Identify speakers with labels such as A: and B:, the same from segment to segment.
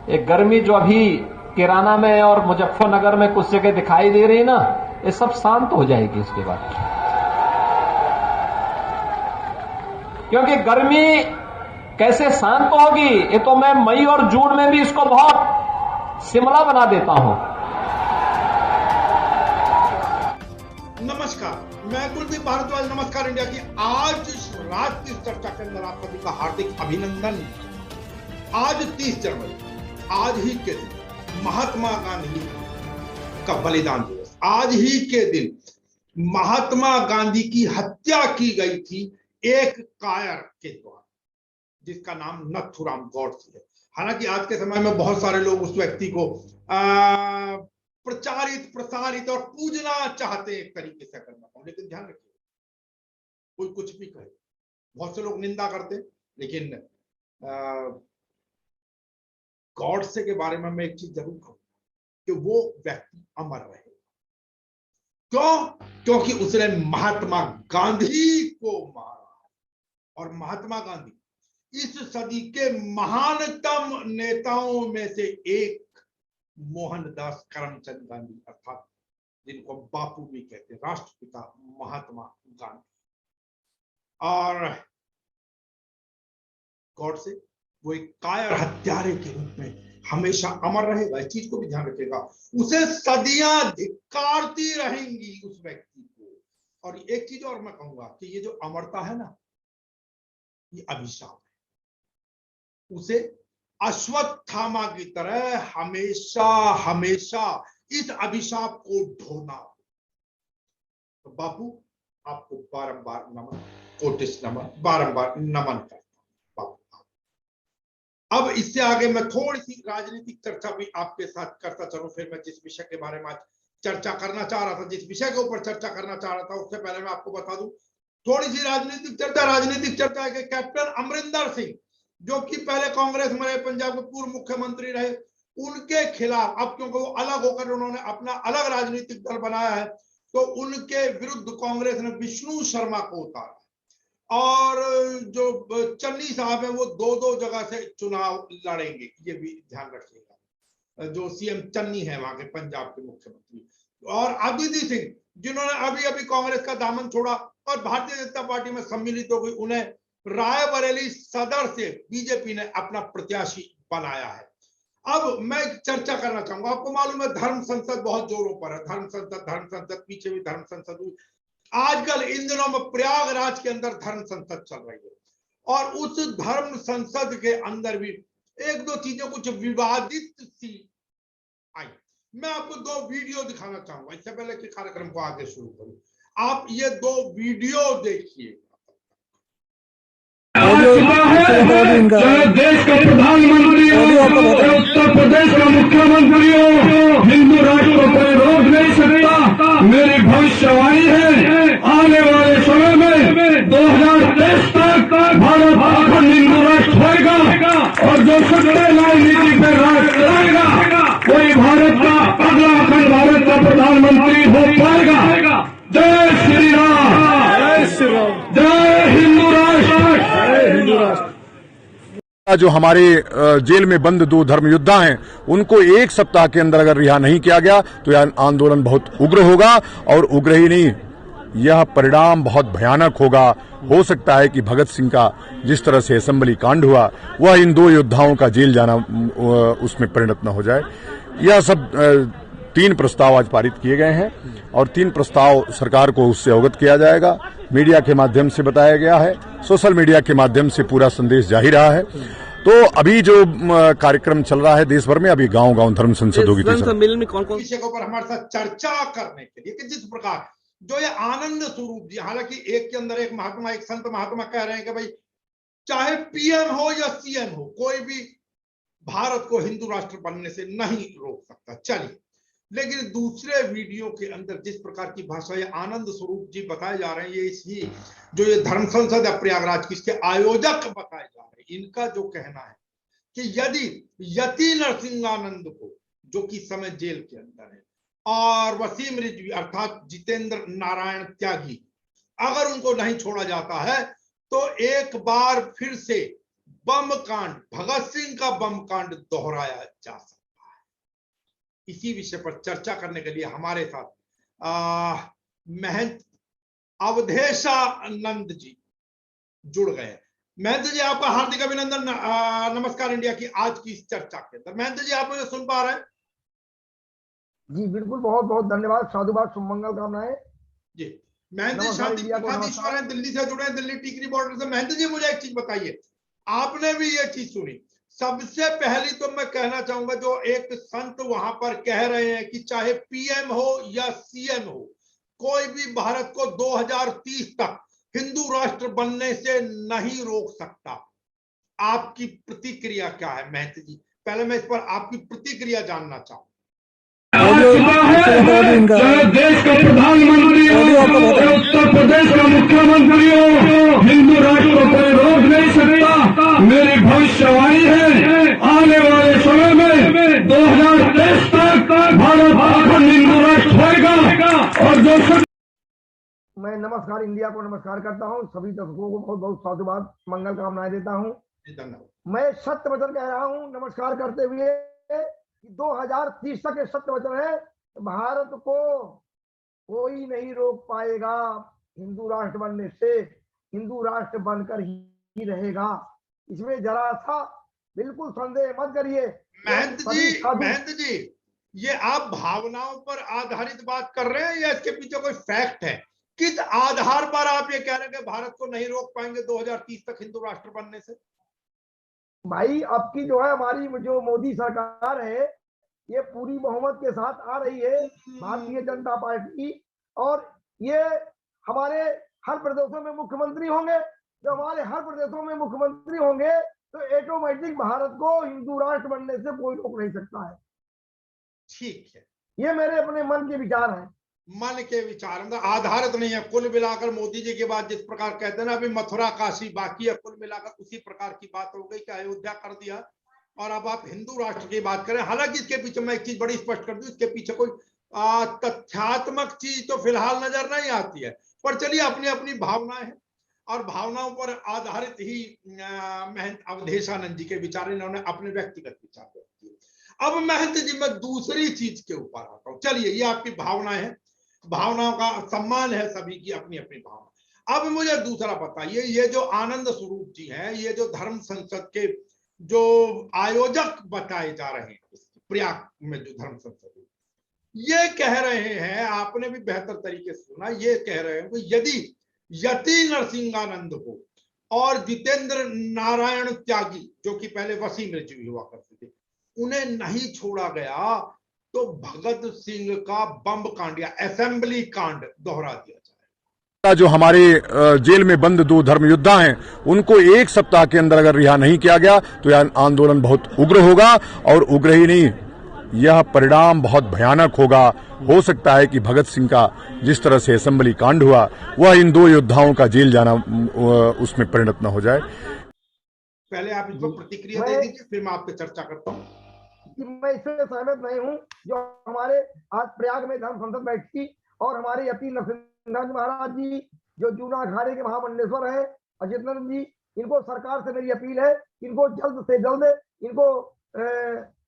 A: ये गर्मी जो अभी किराना में और मुजफ्फरनगर में कुछ जगह दिखाई दे रही है ना, ये सब शांत हो जाएगी इसके बाद। क्योंकि गर्मी कैसे शांत होगी, ये तो मैं मई और जून में भी इसको बहुत शिमला बना देता हूं।
B: नमस्कार, मैं कुलदीप भारद्वाज, नमस्कार इंडिया की आज रात की चर्चा के अंदर आप सभी का हार्दिक अभिनंदन। आज 30 जनवरी, आज ही के दिन महात्मा गांधी का बलिदान दिवस। आज ही के दिन महात्मा गांधी की हत्या की गई थी एक कायर के द्वारा, जिसका नाम नथुराम गॉडसे है। हालांकि आज के समय में बहुत सारे लोग उस व्यक्ति को प्रचारित, प्रसारित और पूजना चाहते हैं एक तरीके से, करना हो, लेकिन ध्यान रखिए, कोई कुछ भी कहे, बहुत से लोग निंदा करते, लेकिन गॉडसे के बारे में मैं एक चीज जरूर कहूंगा कि वो व्यक्ति अमर रहे। क्यों? क्योंकि उसने महात्मा गांधी को मारा, और महात्मा गांधी इस सदी के महानतम नेताओं में से एक मोहनदास करमचंद गांधी, अर्थात जिनको बापू भी कहते हैं, राष्ट्रपिता महात्मा गांधी। और गॉडसे वो एक कायर हत्यारे के रूप में हमेशा अमर रहेगा। इस चीज को भी ध्यान रखिएगा, उसे सदियां धिक्कारती रहेंगी उस व्यक्ति को। और एक चीज और मैं कहूंगा कि ये जो अमरता है ना, ये अभिशाप है। उसे अश्वत्थामा की तरह हमेशा हमेशा इस अभिशाप को ढोना। तो बापू, आपको बारंबार नमन, कोटिस नमन, बारंबार नमन करता हूं बापू। अब इससे आगे मैं थोड़ी सी राजनीतिक चर्चा भी आपके साथ करता चलूं। फिर मैं जिस विषय के बारे में आज चर्चा करना चाह रहा था, जिस विषय के ऊपर चर्चा करना चाह रहा था, उससे पहले मैं आपको बता दूं थोड़ी सी राजनीतिक चर्चा है कि कैप्टन अमरिंदर सिंह, जो कि पहले कांग्रेस में रहे, पंजाब के पूर्व मुख्यमंत्री रहे, उनके खिलाफ अब क्योंकि वो अलग होकर उन्होंने अपना अलग राजनीतिक दल बनाया है, तो उनके विरुद्ध कांग्रेस ने विष्णु शर्मा को उतारा। और जो चन्नी साहब है वो दो जगह से चुनाव लड़ेंगे, ये भी ध्यान रखिएगा। जो सीएम चन्नी है वहां के पंजाब के मुख्यमंत्री, और अदिति सिंह, जिन्होंने अभी अभी कांग्रेस का दामन छोड़ा और भारतीय जनता पार्टी में सम्मिलित हो गई, उन्हें रायबरेली सदर से बीजेपी ने अपना प्रत्याशी बनाया है। अब मैं चर्चा करना चाहूंगा, आपको मालूम है धर्म संसद बहुत जोरों पर है, धर्म संसद, पीछे भी धर्म संसद हुई। आजकल इन दिनों में प्रयागराज के अंदर धर्म संसद चल रही है, और उस धर्म संसद के अंदर भी एक दो चीजें कुछ विवादित सी आई। मैं आपको 2 वीडियो दिखाना चाहूंगा इससे पहले कि कार्यक्रम को आगे शुरू करूं। आप ये 2 वीडियो देखिए।
C: चाहे देश का प्रधानमंत्री हो, उत्तर प्रदेश का मुख्यमंत्री हो, हिंदू राष्ट्र को कोई रोक नहीं सकता। मेरी भविष्यवाणी है, आने वाले समय में 2023 तक भारत अखंड हिंदू राष्ट्र होगा, और जो सत्य राजनीति पे राज करेगा कोई भारत का अगला अखंड भारत का प्रधानमंत्री हो पाएगा। जय श्री राम, जय श्री राम, जय हिंदू राष्ट्र, जय हिंदू राष्ट्र।
D: जो हमारे जेल में बंद 2 धर्म योद्धा हैं, उनको 1 सप्ताह के अंदर अगर रिहा नहीं किया गया तो यह आंदोलन बहुत उग्र होगा, और उग्र ही नहीं, यह परिणाम बहुत भयानक होगा। हो सकता है कि भगत सिंह का जिस तरह से असेंबली कांड हुआ, वह इन 2 योद्धाओं का जेल जाना उसमें परिणत न हो जाए। यह सब 3 प्रस्ताव आज पारित किए गए हैं, और 3 प्रस्ताव सरकार को उससे अवगत किया जाएगा। मीडिया के माध्यम से बताया गया है, सोशल मीडिया के माध्यम से पूरा संदेश जा ही रहा है। तो अभी जो कार्यक्रम चल रहा है देश भर में, अभी गांव-गांव धर्म संसद होगी।
A: सम्मेलन में कौन-कौन
B: विषय के ऊपर हमारे साथ चर्चा करने के लिए कि जिस प्रकार जो ये आनंद स्वरूप जी, हालांकि एक के अंदर एक महात्मा, एक संत महात्मा कह रहे हैं कि भाई चाहे पीएम हो या सीएम हो, कोई भी भारत को हिंदू राष्ट्र बनने से नहीं रोक सकता। चलिए, लेकिन दूसरे वीडियो के अंदर जिस प्रकार की भाषा ये आनंद स्वरूप जी बताए जा रहे हैं, ये इसी जो ये धर्म संसद है प्रयागराज की, इसके आयोजक बताए जा रहे हैं, इनका जो कहना है कि यदि यति नरसिंहानंद को, जो कि समय जेल के अंदर है, और वसीम रिजवी अर्थात जितेंद्र नारायण त्यागी, अगर उनको नहीं छोड़ा जाता है तो एक बार फिर से बम कांड, भगत सिंह का बम कांड दोहराया जा सकता है। इसी विषय पर चर्चा करने के लिए हमारे साथ महंत अवधेशानंद जी जुड़ गए। महंत जी, आपका हार्दिक अभिनंदन। नमस्कार इंडिया की आज की इस चर्चा के अंदर। महंत जी, आप मुझे सुन पा रहे हैं?
E: जी बिल्कुल, बहुत बहुत धन्यवाद, साधुवाद, शुभमंगल कामनाएं
B: जी। महंत जी शांति प्रसादीश्वर हैं, दिल्ली से जुड़े हैं, दिल्ली टिकरी बॉर्डर से। महंत जी, मुझे एक चीज बताइए, आपने भी ये चीज सुनी। सबसे पहली तो मैं कहना चाहूंगा, जो एक संत वहां पर कह रहे हैं कि चाहे पीएम हो या सीएम हो, कोई भी भारत को 2030 तक हिंदू राष्ट्र बनने से नहीं रोक सकता। आपकी प्रतिक्रिया क्या है महंत जी? पहले मैं इस पर आपकी प्रतिक्रिया जानना चाहूंगा।
C: चाहे देश का प्रधानमंत्री हो या उत्तर प्रदेश का मुख्यमंत्री हो, हिंदू राष्ट्र को कोई रोक नहीं सकता। मेरी भविष्यवाणी है, आने वाले समय में 2023 तक भारत हिंदू राष्ट्र होगा। और जो
E: मैं नमस्कार इंडिया को नमस्कार करता हूं, सभी दर्शकों को बहुत बहुत साधुवाद, मंगल कामनाएं देता हूं। मैं सत्य वचन कह रहा हूं नमस्कार करते हुए कि 2030 तक ये सत्य वचन है, भारत को कोई नहीं रोक पाएगा हिंदू राष्ट्र बनने से। हिंदू राष्ट्र बनकर ही रहेगा, इसमें जरा सा बिल्कुल संदेह मत करिए।
B: महंत जी, ये आप भावनाओं पर आधारित बात कर रहे हैं या इसके पीछे कोई फैक्ट है? किस आधार पर आप ये कह रहे हैं कि भारत को नहीं रोक पाएंगे 2030 तक हिंदू राष्ट्र बनने से?
E: भाई, अब की जो है हमारी जो मोदी सरकार है, ये पूरी बहुमत के साथ आ रही है, भारतीय जनता पार्टी, और ये हमारे हर प्रदेशों में मुख्यमंत्री होंगे। जो हमारे हर प्रदेशों में मुख्यमंत्री होंगे तो ऑटोमेटिक भारत को हिंदू राष्ट्र बनने से कोई रोक नहीं सकता है।
B: ठीक है,
E: ये मेरे अपने मन के विचार हैं।
B: मन के विचार आधारित नहीं है। कुल मिलाकर मोदी जी के बाद जिस प्रकार कहते हैं ना, अभी मथुरा काशी बाकी है, कुल मिलाकर उसी प्रकार की बात हो गई कि अयोध्या कर दिया और अब आप हिंदू राष्ट्र की बात करें। हालांकि इसके पीछे मैं एक चीज बड़ी स्पष्ट कर दूं, इसके पीछे कोई तथ्यात्मक चीज तो फिलहाल नजर नहीं आती है, पर चलिए अपनी अपनी भावनाएं हैं और भावनाओं पर आधारित ही महंत अवधेशानंद जी के विचार, इन्होंने अपने व्यक्तिगत विचार व्यक्त किए। अब महंत जी, मैं दूसरी चीज के ऊपर आता हूं। चलिए, ये आपकी भावनाएं हैं, भावनाओं का सम्मान है, सभी की अपनी अपनी भावना। अब मुझे दूसरा बताइए, ये जो आनंद स्वरूप जी हैं, ये जो धर्म संसद के जो आयोजक बताए जा रहे हैं, प्रयाग में जो धर्म संसद है, ये कह रहे हैं, आपने भी बेहतर तरीके से सुना, ये कह रहे हैं कि यदि यति नरसिंहानंद को और जितेंद्र नारायण त्यागी, जो कि पहले वसीम रिजवी हुआ करते थे, उन्हें नहीं छोड़ा गया तो भगत सिंह का बम कांड या असेंबली कांड दोहरा दिया जाए।
D: जो हमारे जेल में बंद 2 धर्म योद्धा हैं, उनको 1 सप्ताह के अंदर अगर रिहा नहीं किया गया तो यह आंदोलन बहुत उग्र होगा, और उग्र ही नहीं, यह परिणाम बहुत भयानक होगा। हो सकता है कि भगत सिंह का जिस तरह से असेंबली कांड हुआ, वह इन 2 योद्धाओं का जेल जाना उसमें परिणत न हो जाए।
B: पहले आप इस पर प्रतिक्रिया दे दीजिए, फिर मैं आप पे चर्चा करता हूँ।
E: मैं इससे सहमत नहीं हूं। जो हमारे आज प्रयाग में धर्म संसद बैठी और हमारे यति नरसिंहानंद महाराज जी, जो जूना अखाड़े के महामंडलेश्वर है, अजितनंद जी, इनको सरकार से मेरी अपील है, इनको जल्द से जल्द इनको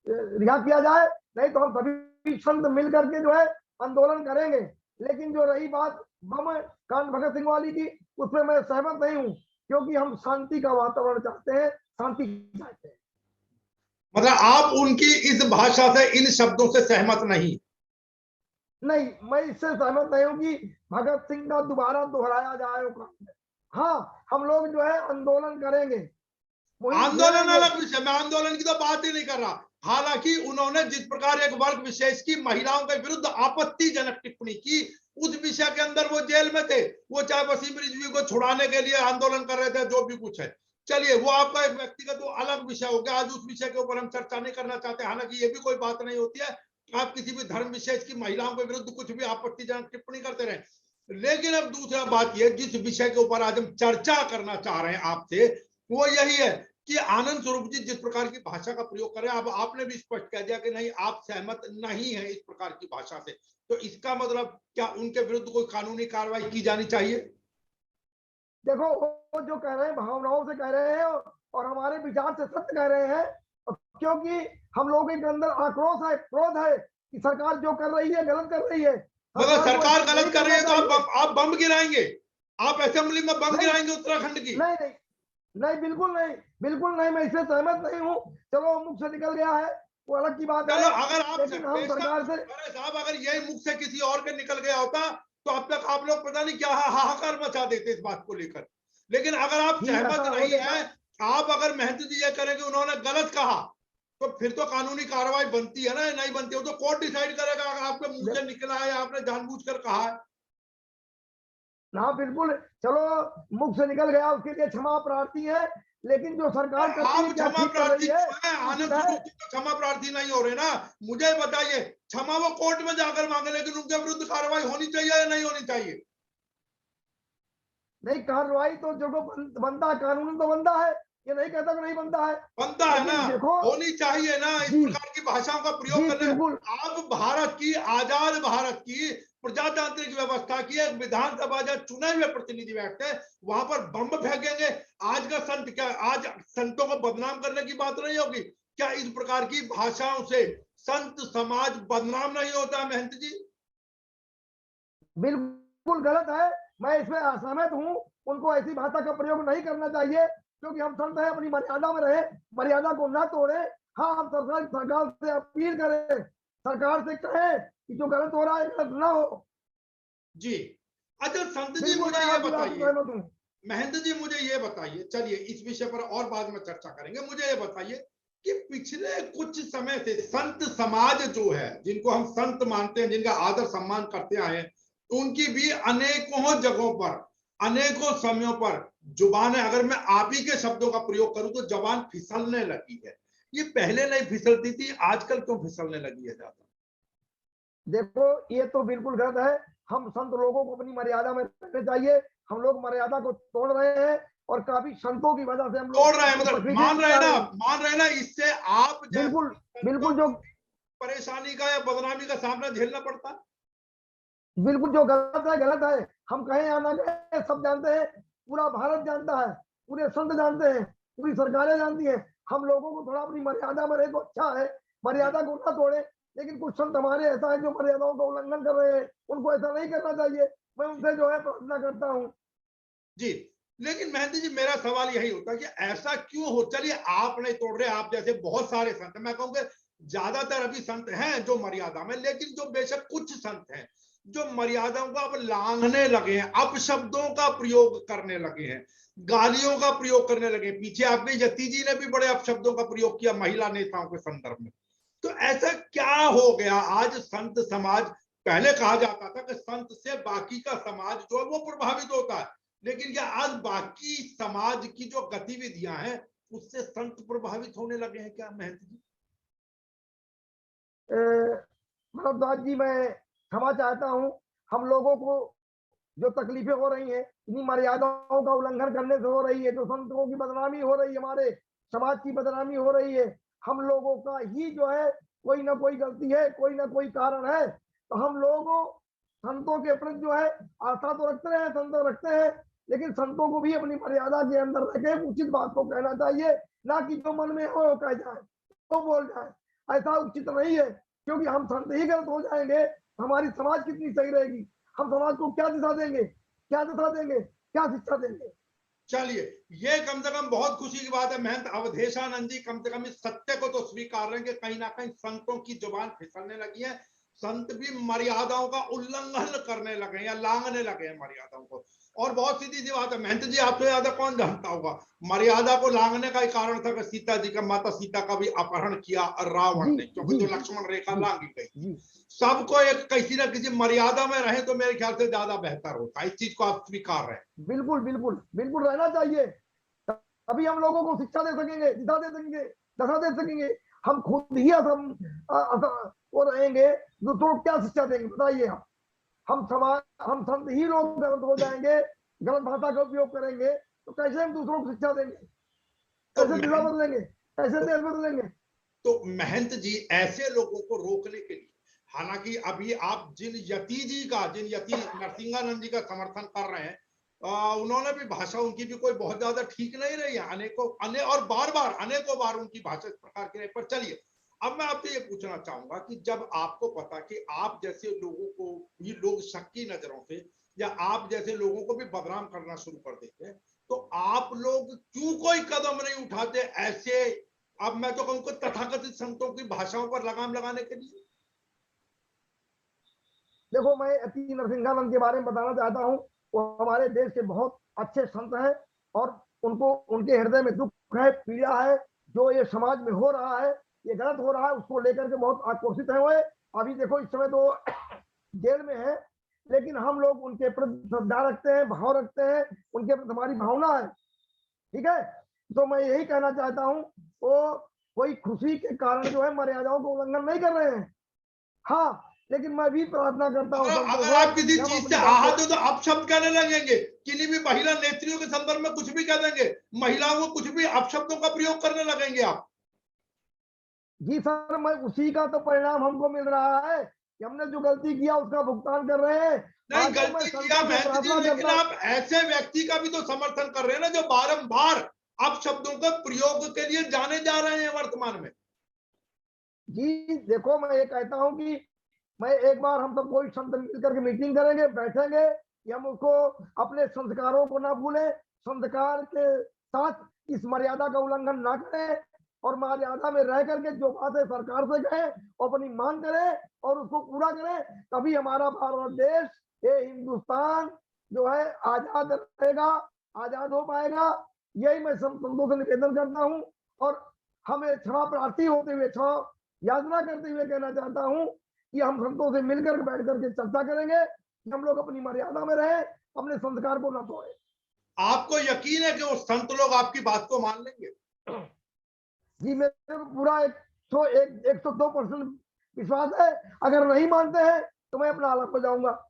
E: रिहा किया जाए, नहीं तो हम सभी संत मिल करके जो है आंदोलन करेंगे। लेकिन जो रही बात बम कांड भगत सिंह वाली की, उसमें मैं सहमत नहीं हूं, क्योंकि हम शांति का वातावरण चाहते हैं, शांति चाहते हैं।
B: मतलब आप उनकी इस भाषा से, इन शब्दों से सहमत नहीं?
E: नहीं, मैं इससे सहमत नहीं हूं कि भगत सिंह का दोबारा दोहराया जाए। हाँ, हम लोग जो है आंदोलन करेंगे।
B: आंदोलन अलग विषय, मैं आंदोलन की तो बात ही नहीं कर रहा। हालांकि उन्होंने जिस प्रकार एक वर्ग विशेष की महिलाओं के विरुद्ध आपत्तिजनक टिप्पणी की, उस विषय के अंदर वो जेल में थे। वो चाहे वसीम रिजवी को छुड़ाने के लिए आंदोलन कर रहे थे, जो भी कुछ है, चलिए वो आपका एक व्यक्तिगत वो अलग विषय हो गया। आज उस विषय के ऊपर हम चर्चा नहीं करना चाहते। हालांकि ये भी कोई बात नहीं होती है, आप किसी भी धर्म विशेष की महिलाओं के विरुद्ध कुछ भी आपत्तिजनक टिप्पणी करते रहे। लेकिन अब दूसरा बात यह, जिस विषय के ऊपर आज हम चर्चा करना चाह रहे हैं आपसे, वो यही है कि आनंद स्वरूप जी जिस प्रकार की भाषा का प्रयोग कर रहे हैं, अब आपने भी स्पष्ट कह दिया कि नहीं, आप सहमत नहीं है इस प्रकार की भाषा से, तो इसका मतलब क्या उनके विरुद्ध कोई कानूनी कार्रवाई की जानी चाहिए?
E: देखो, वो जो कह रहे हैं भावनाओं से कह रहे हैं और हमारे विचार से सत्य कह रहे हैं, क्योंकि हम लोगों के अंदर आक्रोश है, क्रोध है कि सरकार जो कर रही है गलत कर रही है।
B: मगर सरकार गलत कर रही है तो आप बम गिराएंगे, आप असेंबली में बम गिराएंगे उत्तराखंड की?
E: नहीं नहीं नहीं, बिल्कुल नहीं, बिल्कुल नहीं, मैं इससे सहमत नहीं हूँ। चलो मुख से निकल गया है वो अलग की बात है,
B: अगर आप
E: हम सरकार से
B: साहब अगर यही मुख से किसी और के निकल गया होता तो अब तक आप लोग पता नहीं क्या हाहाकार मचा देते इस बात को लेकर। लेकिन अगर आप सहमत नहीं है, आप अगर महंत जी ये करें कि उन्होंने गलत कहा, तो फिर तो कानूनी कार्रवाई बनती है ना, नहीं बनती हो तो कोर्ट डिसाइड करेगा अगर आपके मुंह से निकला है, आपने जानबूझकर कहा है।
E: ना बिल्कुल, चलो मुख से निकल गया उसके लिए क्षमा प्रार्थी है, लेकिन जो सरकार
B: आप क्षमा प्रार्थी है, आनंद स्वरूप तो क्षमा प्रार्थी नहीं हो रहे ना। मुझे बताइए, क्षमा वो कोर्ट में जाकर मांगे, लेकिन उनके विरुद्ध कार्रवाई होनी चाहिए या नहीं होनी चाहिए?
E: नहीं, कार्रवाई तो जो बनता है, कानून तो बनता है, ये नहीं कहता कि नहीं बनता है,
B: बनता है ना,
E: देखो
B: होनी चाहिए ना इस प्रकार की भाषाओं का प्रयोग करने। आप भारत की, आजाद भारत की प्रजातांत्रिक व्यवस्था की एक विधानसभा जब चुने हुए प्रतिनिधि बैठते हैं, वहां पर बम फेंकेंगे। आज का संत क्या, आज संतों को बदनाम करने की बात नहीं होगी क्या? इस प्रकार की भाषाओं से संत समाज बदनाम नहीं होता महंत जी?
E: बिल्कुल गलत है, मैं इसमें असहमत हूँ। उनको ऐसी भाषा का प्रयोग नहीं करना चाहिए, क्योंकि हम संत हैं, अपनी मर्यादा में रहे, मर्यादा को ना तोड़े। हाँ, हम सरकार से अपील करें, सरकार से कहें कि जो गलत हो रहा है गलत ना हो।
B: जी अच्छा संत जी मुझे ये बताइए, महंत जी मुझे ये बताइए, चलिए इस विषय पर और बाद में चर्चा करेंगे। मुझे ये बताइए कि पिछले कुछ समय से संत समाज जो है, जिनको हम संत मानते हैं, जिनका आदर सम्मान करते आए हैं, उनकी भी अनेकों जगहों पर, अनेकों समयों पर जुबान है, अगर मैं आप ही के शब्दों का प्रयोग करूं तो जबान फिसलने लगी है। ये पहले नहीं फिसलती थी, आजकल क्यों फिसलने लगी है ज्यादा?
E: देखो, ये तो बिल्कुल गलत है। हम संत लोगों को अपनी मर्यादा में रखना चाहिए। हम लोग मर्यादा को तोड़ रहे हैं, और काफी संतों की वजह से हम लोग
B: तोड़ रहे हैं, मतलब मान रहे ना, इससे आप
E: बिल्कुल बिल्कुल जो
B: परेशानी का या बदनामी का सामना झेलना पड़ता है।
E: बिल्कुल जो गलत है गलत है, हम कहें या ना कहें सब जानते हैं, पूरा भारत जानता है, पूरे संत जानते हैं, पूरी सरकारें जानती हैं। हम लोगों को थोड़ा अपनी मर्यादा में रहे तो अच्छा है, मर्यादा को ना तोड़े। लेकिन कुछ संत हमारे ऐसा है जो मर्यादाओं का उल्लंघन कर रहे हैं, उनको ऐसा नहीं करना चाहिए। मैं उनसे जो है प्रार्थना करता हूँ।
B: जी, लेकिन महंत जी मेरा सवाल यही होता है कि ऐसा क्यों हो? चलिए आप नहीं तोड़ रहे, आप जैसे बहुत सारे संत, मैं कहूँगा ज्यादातर अभी संत हैं जो मर्यादा में, लेकिन जो बेशक कुछ संत हैं जो मर्यादाओं को अब लांघने लगे हैं, अपशब्दों का प्रयोग करने लगे हैं, गालियों का प्रयोग करने लगे। पीछे आपके यति जी ने भी बड़े अपशब्दों का प्रयोग किया महिला नेताओं के संदर्भ में। तो ऐसा क्या हो गया आज संत समाज? पहले कहा जाता था कि संत से बाकी का समाज जो है वो प्रभावित होता है, लेकिन क्या आज बाकी समाज की जो गतिविधियां हैं उससे संत प्रभावित होने लगे हैं क्या महंत जी?
E: भरद्वाज जी, मैं क्षमा चाहता हूँ। हम लोगों को जो तकलीफें हो रही हैं, इन्हीं मर्यादाओं का उल्लंघन करने से हो रही है। जो संतों की बदनामी हो रही है, हमारे समाज की बदनामी हो रही है, हम लोगों का ही जो है कोई ना कोई गलती है, कोई ना कोई कारण है। तो हम लोगों संतों के प्रति जो है आस्था तो रखते हैं, संत रखते हैं, लेकिन संतों को भी अपनी मर्यादा के अंदर रखे, उचित बात को कहना चाहिए, ना कि जो मन में हो कह जाए तो बोल जाए। ऐसा उचित नहीं है, क्योंकि हम संत ही गलत हो जाएंगे, हमारी समाज कितनी सही रहेगी? हम समाज को क्या दिशा देंगे, क्या दिशा देंगे, क्या शिक्षा देंगे?
B: चलिए, ये कम से कम बहुत खुशी की बात है महंत अवधेशानंद जी कम से कम इस सत्य को तो स्वीकार रहे हैं कि कहीं ना कहीं संतों की जुबान फिसलने लगी है, संत भी मर्यादाओं का उल्लंघन करने लगे या लांघने लगे हैं मर्यादाओं को। और बहुत सीधी सी बात है महंत जी, आपसे ज्यादा कौन जानता होगा, मर्यादा को लांघने का ही कारण था कि सीता जी का, माता सीता का भी अपहरण किया रावण ने, क्योंकि जो लक्ष्मण रेखा लांघी गई। सबको एक किसी न किसी मर्यादा में रहे तो मेरे ख्याल से ज्यादा बेहतर होता है। इस चीज को आप स्वीकार रहे?
E: बिल्कुल बिल्कुल बिल्कुल रहना चाहिए, तभी हम लोगों को शिक्षा दे सकेंगे, दिशा दे सकेंगे, दशा दे सकेंगे। हम खुद ही वो रहेंगे, दूसरों को क्या शिक्षा देंगे बताइए? हम संत ही लोग गलत हो जाएंगे, गलत भाषा का उपयोग करेंगे, तो कैसे हम दूसरों को शिक्षा देंगे, कैसे दिशा बदलेंगे, कैसे देश बदलेंगे?
B: तो महंत जी ऐसे लोगों को रोकने के लिए, हालांकि अभी आप जिन यति नरसिंहानंद जी का समर्थन कर रहे हैं, उन्होंने भी भाषा उनकी भी कोई बहुत ज्यादा ठीक नहीं रही है, अनेकों बार उनकी भाषा इस प्रकार की रही। पर चलिए, अब मैं आपसे ये पूछना चाहूंगा कि जब आपको पता कि आप जैसे लोगों को भी लोग शक की नजरों से या आप जैसे लोगों को भी बदनाम करना शुरू कर देते हैं, तो आप लोग क्यों कोई कदम नहीं उठाते ऐसे, अब मैं तो कहूँ तथाकथित संतों की भाषाओं पर लगाम लगाने के लिए?
E: देखो, मैं यति नरसिंहानंद के बारे में बताना चाहता हूँ। वो हमारे देश के बहुत अच्छे संत हैं और उनको उनके हृदय में दुख है, पीड़ा है। जो ये समाज में हो रहा है, ये गलत हो रहा है, उसको लेकर के बहुत आक्रोशित है वो। अभी देखो इस समय तो जेल में है, लेकिन हम लोग उनके प्रति श्रद्धा रखते हैं, भाव रखते हैं, उनके प्रति हमारी भावना है। ठीक है, तो मैं यही कहना चाहता हूँ, वो कोई खुशी के कारण जो है मर्यादाओं को उल्लंघन नहीं कर रहे हैं। हाँ, लेकिन मैं भी प्रार्थना करता हूँ
B: अगर आप किसी चीज से आहत हो तो आप शब्द कहने लगेंगे, किन्हीं भी महिला नेत्रियों के संदर्भ में कुछ भी कह देंगे, महिलाओं को कुछ भी अपशब्दों का प्रयोग करने लगेंगे आप।
E: जी सर, मैं उसी का तो परिणाम हमको मिल रहा है कि हमने जो गलती किया उसका भुगतान कर रहे हैं।
B: नहीं, गलती किया महंत जी, लेकिन आप ऐसे व्यक्ति का भी तो समर्थन कर रहे हैं ना जो बारंबार अपशब्दों का प्रयोग के लिए जाने जा रहे हैं वर्तमान में।
E: जी देखो, मैं ये कहता हूँ कि मैं एक बार हम सब कोई संत मिलकर के मीटिंग करेंगे, बैठेंगे कि हम उसको अपने संस्कारों को ना भूलें, संस्कार के साथ इस मर्यादा का उल्लंघन ना करें और मर्यादा में रह करके जो बातें सरकार से कहें वो अपनी मांग करें और उसको पूरा करें। तभी हमारा भारत देश, ये हिंदुस्तान जो है आजाद रहेगा, आजाद हो पाएगा। यही मैं संतों से निवेदन करता हूँ और हमें क्षमा प्रार्थी होते हुए, क्षमा याचना करते हुए कहना चाहता हूँ कि हम संतों से मिलकर बैठ करके चर्चा करेंगे कि हम लोग अपनी मर्यादा में रहे, अपने संस्कार को न तोड़े।
B: आपको यकीन है कि वो संत लोग आपकी बात को मान लेंगे?
E: जी मेरे को पूरा 102% विश्वास है। अगर नहीं मानते हैं तो मैं अपना अलग हो जाऊंगा।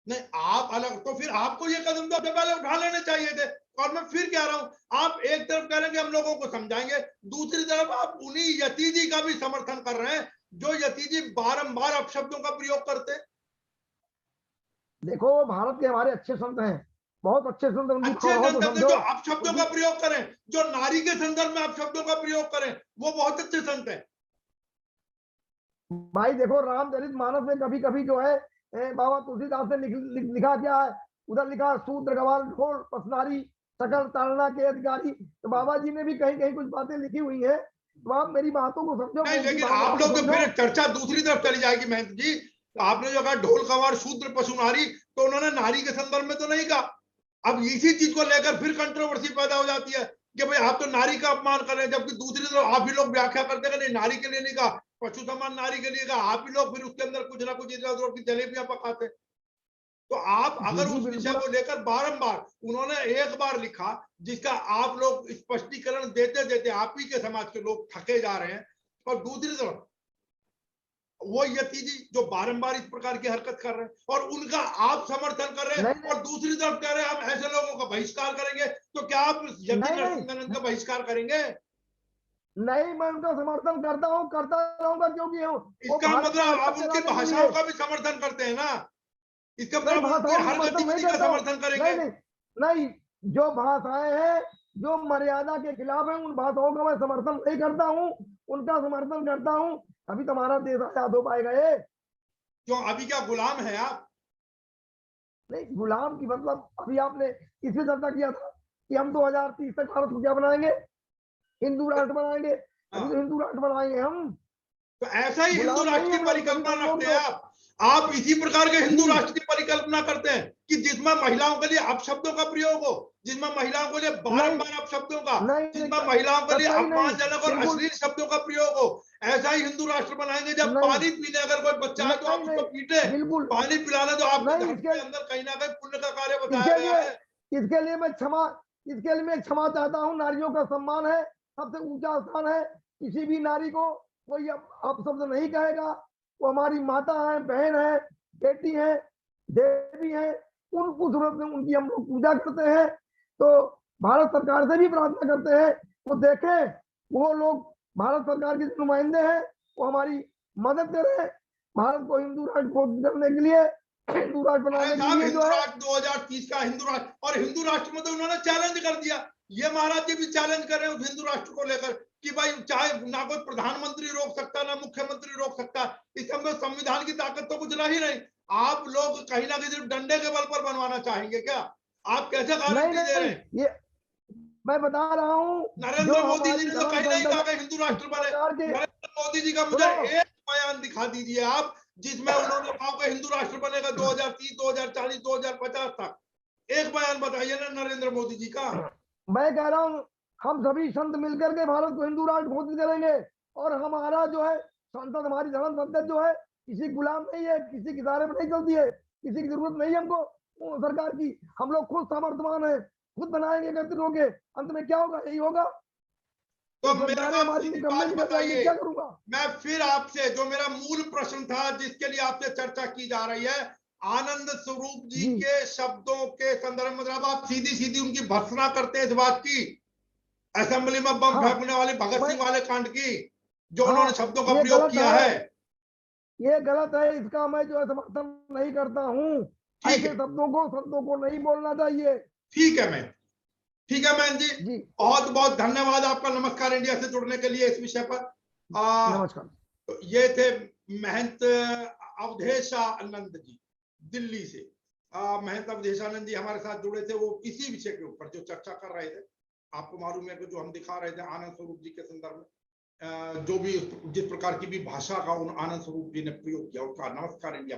B: नहीं, आप अलग, तो फिर आपको ये कदम तो पहले उठा लेने चाहिए थे। और मैं फिर कह रहा हूं, आप एक तरफ कह रहे हैं कि हम लोगों को समझाएंगे, दूसरी तरफ आप उन्हीं यति जी का भी समर्थन कर रहे हैं जो यति जी बारंबार अपशब्दों का प्रयोग करते।
E: देखो, भारत के हमारे अच्छे संत हैं, बहुत अच्छे संत,
B: अच्छे संत जो अपशब्दों का प्रयोग करें, जो नारी के संदर्भ में अपशब्दों का प्रयोग करें, वो बहुत अच्छे संत हैं।
E: भाई देखो, रामचरित मानस में कभी कभी जो है बाबा तुलसीदास ने लिखा क्या है, उधर लिखा शूद्र गवाल ढोल पसनारी सकल ताड़ना के अधिकारी। तो बाबा जी ने भी कहीं कहीं कुछ बातें लिखी हुई है, तो आप मेरी बातों को समझो।
B: नहीं, लेकिन आप लोग तो फिर चर्चा दूसरी तरफ चली जाएगी महंत जी। आपने जो कहा ढोल कवार शूद्र पशु नारी, तो उन्होंने नारी के संदर्भ में तो नहीं कहा। अब इसी चीज को लेकर फिर कंट्रोवर्सी पैदा हो जाती है कि भाई आप तो नारी का अपमान कर रहे हैं, जबकि दूसरी तरफ आप ही लोग व्याख्या करते हैं नहीं, नारी के लिए नहीं कहा, पशु समान नारी के लिए कहा। आप ही लोग फिर उसके अंदर कुछ ना कुछ इधर उधर की जलेबियां पकाते। तो आप अगर उस विषय को लेकर बारंबार, उन्होंने एक बार लिखा जिसका आप लोग स्पष्टीकरण देते देते आप ही के समाज के लोग थके जा रहे हैं, और दूसरी तरफ वो यति जी जो बारंबार इस प्रकार की हरकत कर रहे हैं और उनका आप समर्थन कर रहे हैं, और दूसरी तरफ कह रहे हैं हम ऐसे लोगों का बहिष्कार करेंगे। तो क्या आप यति नरसिंहानंद का बहिष्कार करेंगे?
E: नहीं, मैं उनका समर्थन करता हूँ, करता रहूंगा, क्योंकि
B: इसका मतलब आप उनकी भाषाओं का भी समर्थन करते हैं ना? इसका मतलब हर गतिविधि का समर्थन करेंगे?
E: नहीं, जो भाषाएं हैं जो मर्यादा के खिलाफ है, उन भाषाओं का मैं समर्थन नहीं करता हूँ, उनका समर्थन करता हूँ। अभी तो हमारा देश आजाद हो पाएगा। ये
B: क्यों, अभी क्या गुलाम है आप?
E: नहीं, गुलाम की मतलब अभी आपने इसमें चर्चा किया था कि हम 2030 तक भारत को क्या बनाएंगे, हिंदू राष्ट्र बनाएंगे। अभी तो हिंदू राष्ट्र बनाएंगे हम।
B: तो ऐसा ही हिंदू राष्ट्र की परिकल्पना रखते हैं आप इसी प्रकार के हिंदू राष्ट्र की परिकल्पना करते हैं कि जिसमें महिलाओं के लिए अपशब्दों का प्रयोग हो, जिसमें महिलाओं के लिए बारंबार अपशब्दों का, जिसमें महिलाओं के लिए अपमानजनक और अश्लील शब्दों का प्रयोग हो। ऐसा ही हिंदू राष्ट्र बनाएंगे जब पानी पीने अगर कोई बच्चा है तो आप उसको पीटे, पानी पिलाना तो आपके धर्म के अंदर कहीं ना कहीं पुण्य का कार्य बताया गया है।
E: इसके लिए मैं क्षमा चाहता हूँ। नारियों का सम्मान है, सबसे ऊंचा स्थान है। किसी भी नारी को कोई अपशब्द नहीं कहेगा। वो हमारी माता है, बहन है, बेटी है, देवी है। उस रूप में उनकी हम लोग पूजा करते हैं। तो भारत सरकार से भी प्रार्थना करते हैं वो देखें, वो लोग भारत सरकार के नुमाइंदे हैं, वो हमारी मदद करें भारत को हिंदू राष्ट्र घोषित करने के लिए। हिंदू राष्ट्र बनाने के लिए
B: हिंदू
E: जो है
B: राष्ट्र 2030 का हिंदू राष्ट्र, और हिंदू राष्ट्र में तो उन्होंने चैलेंज कर दिया, ये महाराज जी भी चैलेंज कर रहे हैं उस हिंदू राष्ट्र को लेकर कि भाई चाहे ना कोई प्रधानमंत्री रोक सकता ना मुख्यमंत्री रोक सकता, इसमें संविधान की ताकत तो कुछ नहीं रही। आप लोग कहीं ना कहीं सिर्फ डंडे के बल पर बनवाना चाहेंगे क्या? आप कैसे गारंटी दे रहे हैं?
E: ये मैं बता रहा हूँ,
B: नरेंद्र मोदी जी ने तो कहीं नहीं कहा कि हिंदू राष्ट्र बने। नरेंद्र मोदी जी का मुझे एक बयान दिखा दीजिए आप जिसमें उन्होंने कहा कि हिंदू राष्ट्र बनेगा 2030, 2040, 2050 तक। एक बयान बताइए ना नरेंद्र मोदी जी का।
E: मैं कह रहा हूँ हम सभी संत मिलकर के भारत को हिंदू राष्ट्र घोषित करेंगे, और हमारा जो है संसद, हमारी धर्म संसद जो है किसी गुलाम नहीं है, किसी के सहारे पर नहीं चलती है, किसी की जरूरत नहीं है हमको सरकार की। हम लोग खुद सामर्थ्यवान है, खुद बनाएंगे, एकत्रित होंगे, अंत में क्या होगा? यही होगा।
B: तो मेरा
E: हमारी बात बताइए, क्या करूंगा
B: मैं फिर आपसे, जो मेरा मूल प्रश्न था जिसके लिए आपसे चर्चा की जा रही है, आनंद स्वरूप जी के शब्दों के संदर्भ में आप सीधी सीधी उनकी भर्त्सना करते हैं इस बात की, असेंबली में बम फेंकने वाले भगत सिंह वाले कांड की, जो उन्होंने शब्दों का प्रयोग किया है,
E: ये गलत है। इसका मैं जो है समर्थन नहीं करता हूँ। ऐसे शब्दों को संतों को नहीं बोलना चाहिए।
B: ठीक है मैं, ठीक है मैन जी, बहुत बहुत धन्यवाद आपका नमस्कार इंडिया से जुड़ने के लिए इस विषय पर।
E: नमस्कार।
B: तो ये थे महंत अवधेशानंद जी दिल्ली से। महंत अवधेशानंद जी हमारे साथ जुड़े थे, वो इसी विषय के ऊपर जो चर्चा कर रहे थे। आपको मालूम है कि जो हम दिखा रहे थे आनंद स्वरूप जी के संदर्भ में, जो भी जिस प्रकार की भी भाषा का उन आनंद स्वरूप जी ने प्रयोग किया, उसका नमस्कार इंडिया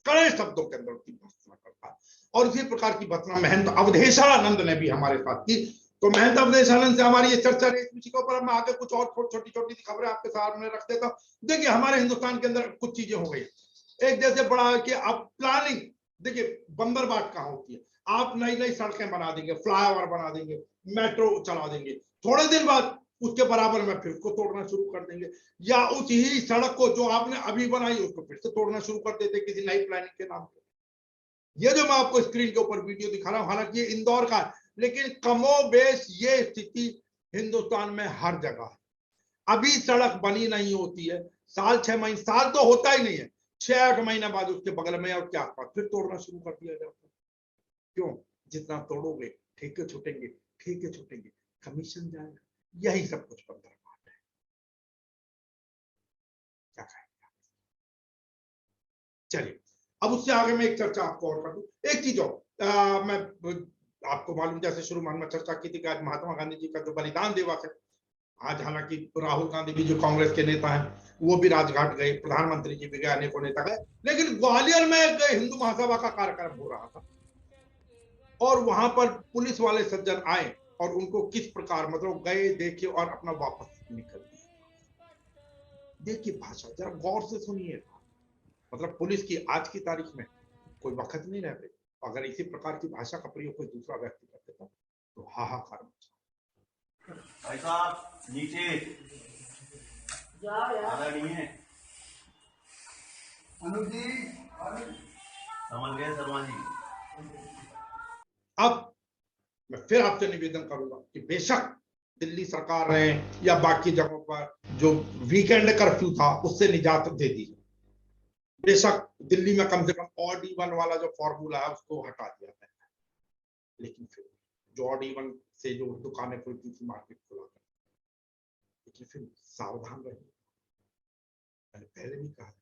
B: कड़े शब्दों के अंदर उसकी भर्त्सना करता है, और इसी प्रकार की भर्त्सना महंत अवधेशानंद ने भी हमारे साथ की। तो महंत अवधेशानंद से हमारी ये चर्चा रही, इस विषय के ऊपर मैं आगे कुछ और छोटी छोटी खबरें आपके सामने रख देता हूँ। देखिए हमारे हिंदुस्तान के अंदर कुछ चीजें हो गई, एक जैसे बड़ा कि आप प्लानिंग, देखिए बंदरबाट कहाँ होती है, आप नई नई सड़कें बना देंगे, फ्लाईओवर बना देंगे, मेट्रो चला देंगे, थोड़े दिन बाद उसके बराबर में फिर उसको तोड़ना शुरू कर देंगे, या उस ही सड़क को जो आपने अभी बनाई उसको फिर से तोड़ना शुरू कर देते किसी नई प्लानिंग के नाम पे। ये जो मैं आपको स्क्रीन के ऊपर वीडियो दिखा रहा हूं, हालांकि ये इंदौर का है, लेकिन कमोबेश ये स्थिति हिंदुस्तान में हर जगह है। अभी सड़क बनी नहीं होती है, साल 6 महीने, साल तो होता ही नहीं है, 6-8 महीने बाद उसके बगल में और क्या आसपास फिर तोड़ना शुरू कर दिया जाता है। क्यों? जितना तोड़ोगे ठेके छूटेंगे, ठेके छूटेंगे, कमीशन जाएगा, यही सब कुछ बंदरबाट है। क्या कहेंगे? चलिए अब उससे आगे मैं एक चर्चा आपको और कर दूं। एक चीज और, मैं आपको मालूम, जैसे शुरू में चर्चा की थी कि आज महात्मा गांधी जी का जो बलिदान दिवस है, आज हालांकि राहुल गांधी भी जो कांग्रेस के नेता हैं वो भी राजघाट गए, प्रधानमंत्री जी भी गए, अनेकों नेता गए, लेकिन ग्वालियर में एक हिंदू महासभा का कार्यक्रम हो रहा था, और वहां पर पुलिस वाले सज्जन आए और उनको किस प्रकार मतलब गए, देखे और अपना वापस निकल दिया। देखिए भाषा जरा गौर से सुनिए, मतलब पुलिस की आज की तारीख में कोई वक्त नहीं रहते, अगर इसी प्रकार की भाषा का प्रयोग कोई दूसरा व्यक्ति कर देता तो हाहाकार मचा।
F: भाई साहब नीचे ज्यादा नहीं है, अनुज जी समझ गए शर्मा जी।
B: अब मैं फिर आपसे निवेदन करूंगा कि बेशक दिल्ली सरकार ने या बाकी जगहों पर जो वीकेंड कर्फ्यू था उससे निजात दे दी, बेशक दिल्ली में कम से कम ऑड इवन वाला जो फॉर्मूला है उसको हटा दिया है, लेकिन फिर जो ऑड इवन से जो दुकानें खुलती थी, मार्केट खुला था, लेकिन फिर सावधान रहिए। मैंने पहले भी कहा,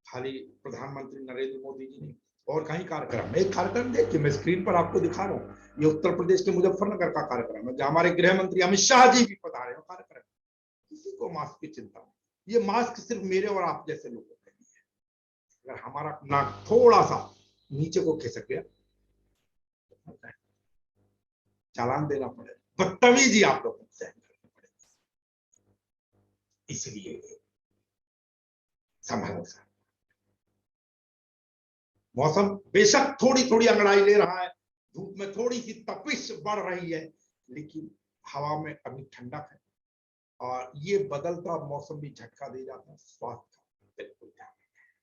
B: खाली प्रधानमंत्री नरेंद्र मोदी जी ने और कहीं कार्यक्रम, एक कार्यक्रम देखिए मैं स्क्रीन पर आपको दिखा रहा हूँ, ये उत्तर प्रदेश के मुजफ्फरनगर का कार्यक्रम है जहां हमारे गृह मंत्री अमित शाह जी भी पधारे हो कार्यक्रम। किसी को मास्क की चिंता नहीं, ये मास्क सिर्फ मेरे और आप जैसे लोगों के लिए है। अगर हमारा नाक थोड़ा सा नीचे को खिसक गया तो चालान देना पड़ेगा, बदतमीजी आप लोगों को सहन करनी पड़ेगी, इसलिए संभल सकता। मौसम बेशक थोड़ी थोड़ी अंगड़ाई ले रहा है, धूप में थोड़ी सी तपिश बढ़ रही है, लेकिन हवा में अभी ठंडक है, और ये बदलता मौसम भी झटका दे जाता है स्वास्थ्य का, बिल्कुल ध्यान रखें।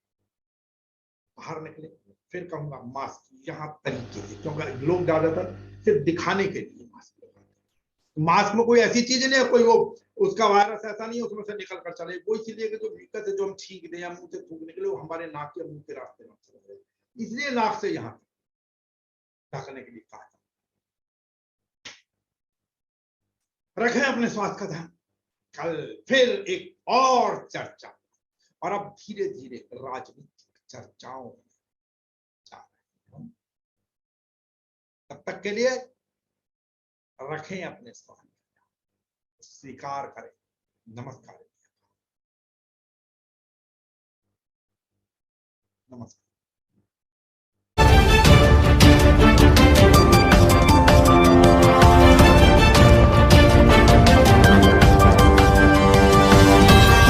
B: बाहर निकले फिर कहूंगा मास्क यहाँ तरीके से, क्योंकि लोग ज्यादातर सिर्फ दिखाने के लिए मास्क लगाते हैं। मास्क में कोई ऐसी चीज नहीं है, कोई वो उसका वायरस ऐसा नहीं है उसमें से निकल कर चले, वो इसीलिए कि जो व्हीकल से जो हम छींक दें या मुंह से थूकने के लिए वो हमारे नाक या मुंह के रास्ते में चले जाए, इसलिए नाक से यहां ढकने के लिए कहा था। रखें अपने स्वास्थ्य का ध्यान। कल फिर एक और चर्चा, और अब धीरे धीरे राजनीतिक चर्चाओं में जा रहे हैं। तब तक के लिए रखें अपने स्वास्थ्य का ध्यान, स्वीकार करें। नमस्कार। नमस्कार।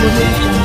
G: Audio Jungle.